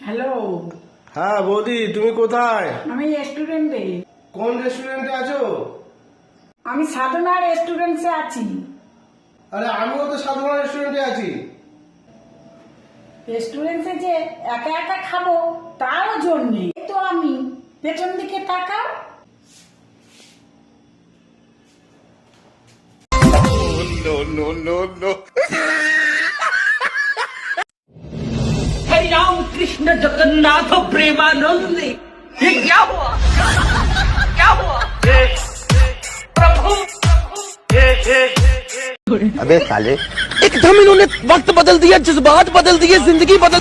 Hello, হ্যাঁ বৌদি, তুমি কোথায়? আমি রেস্টুরেন্টে। কোন রেস্টুরেন্টে আছো? আমি সাধনা রেস্টুরেন্টে আছি। আরে আমিও তো সাধারণ রেস্টুরেন্টে আছি। রেস্টুরেন্টে যে একা একা খাবো তারও জোর নেই। এই তো আমি, পেছন দিকে তাকাও। हे राम कृष्ण जगन्नाथ प्रेमानंदी, ये क्या हुआ? क्या हुआ? प्रभु अबे साले एकदम इन्होंने वक्त बदल दिया, जज्बात बदल दिए, जिंदगी बदल